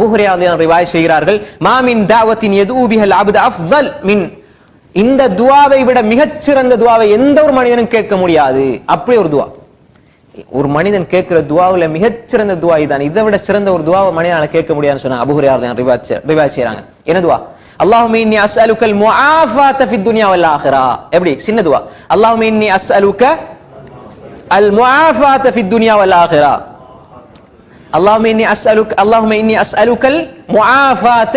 Abu Hurairah ரலியல்லாஹு ரிவாயத் செய்கிறார்கள், மா மின் தாவத்தின் யதுஉ பிஹல் அப்து அஃதல் மின், இந்த துஆவை விட மிகச்சிறந்த துஆவை எந்த ஒரு மனிதனும் கேட்க முடியாது. அப்படி ஒரு துஆ, ஒரு மனிதன் கேட்கிற துஆவுல மிகச்சிறந்த துஆ இதான். இதை விட சிறந்த ஒரு துஆவை மனிதனால கேட்க முடியாதுன்னு சொன்னாங்க அபூ ஹுரைரா ரிவாயத் செய்றாங்க. என்ன துஆ? அல்லாஹும்ம இன்னி அஸ்அலுக்கல் முஆஃபாத ஃபித் துன்யா வல் ஆখিরা. எப்படி? சின்ன துஆ. அல்லாஹும்ம இன்னி அஸ்அலுக அல் முஆஃபாத ஃபித் துன்யா வல் ஆখিরা. அல்லாஹும்ம இன்னி அஸ்அலுக்கல் முஆஃபாத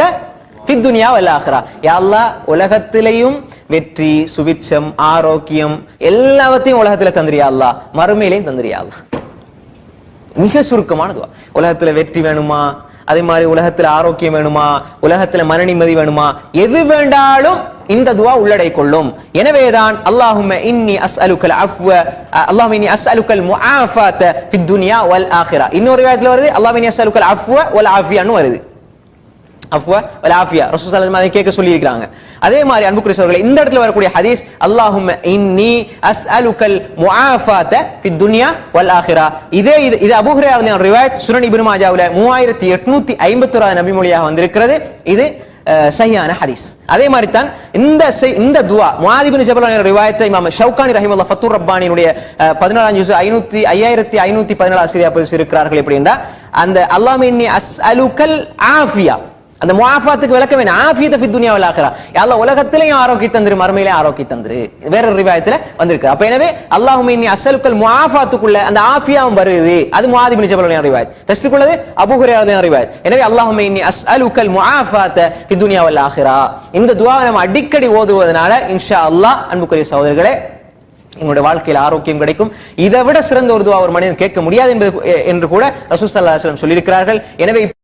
ஃபித் துன்யா வல் ஆখিরা. யா அல்லாஹ், உலகத்திலேயும் வெற்றி, சுபிட்சம், ஆரோக்கியம் எல்லாவற்றையும் உலகத்துல தந்திரியா அல்லாஹ், மறுமையிலையும் தந்திரியா அல்லாஹ். மிக சுருக்கமான துஆ. உலகத்துல வெற்றி வேணுமா, அதே மாதிரி உலகத்துல ஆரோக்கியம் வேணுமா, உலகத்துல மன நிம்மதி வேணுமா, எது வேண்டாலும் இந்த துஆ உள்ளடை கொள்ளும். எனவேதான் அல்லாஹும்ம இன்னி அஸ்அலுக்கல் அஃவ, அல்லாஹும்ம இன்னி அஸ்அலுக்கல் முஆஃபாத ஃபித் துன்யா வல் ஆখিরা. இன்னொரு ரிவாயத்துல வருது அல்லாஹும்ம இன்னி அஸ்அலுக்கல் அஃவ வல் ஆஃபியான்னு வருது. அஃவ வல் ஆஃபியா ரசூல் ஸல்லல்லாஹு அலைஹி வஸல்லம் கேட்க சொல்லி இருக்காங்க. அதே மாதிரி அன்புக்குரிய சகோதரர்களே, இந்த இடத்துல வரக்கூடிய ஹதீஸ் அல்லாஹும்ம இன்னி அஸ்அலுக்கல் முஆஃபாத ஃபித் துன்யா வல் ஆখিরা. இது அபூ ஹுரைரா ரலியல்லாஹு ரிவாயத் சுனன் இப்னு மாஜாவுல 3851 நபிமொழியாக வந்திருக்கிறது. இது சஹீஹான ஹதீஸ். அதே மாதிரி தான் இந்த துஆ முஆத் இப்னு ஜபல் ரிவாயத்தை இமாம் ஷௌகானி ரஹிமஹுல்லாஹ் ஃபத்துர் ரப்பானியுடைய 14 ஜுஸ் 5514 ஆசிரியா பதிவு இருக்கிறார்கள். எப்படின்னா அந்த அல்லாஹும்ம இன்னி அஸ்அலுக்கல் ஆஃபியா, அந்த முஆஃபாத்துக்கு விளக்கம் என்ன? ஆஃபியத ஃபித் துன்யா வல் ஆখিরা. யா அல்லாஹ், உலகத்திலேயும் ஆரோக்கியம் தந்திரு, மறுமையிலே ஆரோக்கியம் தந்திரு. வேற ஒரு ரிவாயத்துல வந்திருக்கு. அப்ப எனவே அல்லாஹும்ம இன்னி அஸ்அலுக்கல் முஆஃபாத்துக்குள்ள அந்த ஆஃபியாவும் வருது. அது முஆத் இப்னு ஜபல் ரிவாயத். ஃபர்ஸ்ட்க்குள்ளது அபூ ஹுரைரா ரிவாயத். எனவே அல்லாஹும்ம இன்னி அஸ்அலுக்கல் முஆஃபாத ஃபித் துன்யா வல் ஆখিরা. இந்த துஆவை நம்ம அடிக்கடி ஓதுவதனால இன்ஷா அல்லாஹ் அன்புக்குரிய சகோதரர்களே எங்களுடைய வாழ்க்கையில் ஆரோக்கியம் கிடைக்கும். இதை விட சிறந்த ஒரு துஆ ஒரு மனிதன் கேட்க முடியாது என்று கூட ரசூல் ஸல்லல்லாஹு அலைஹி வஸல்லம் சொல்லியிருக்கிறார்கள். எனவே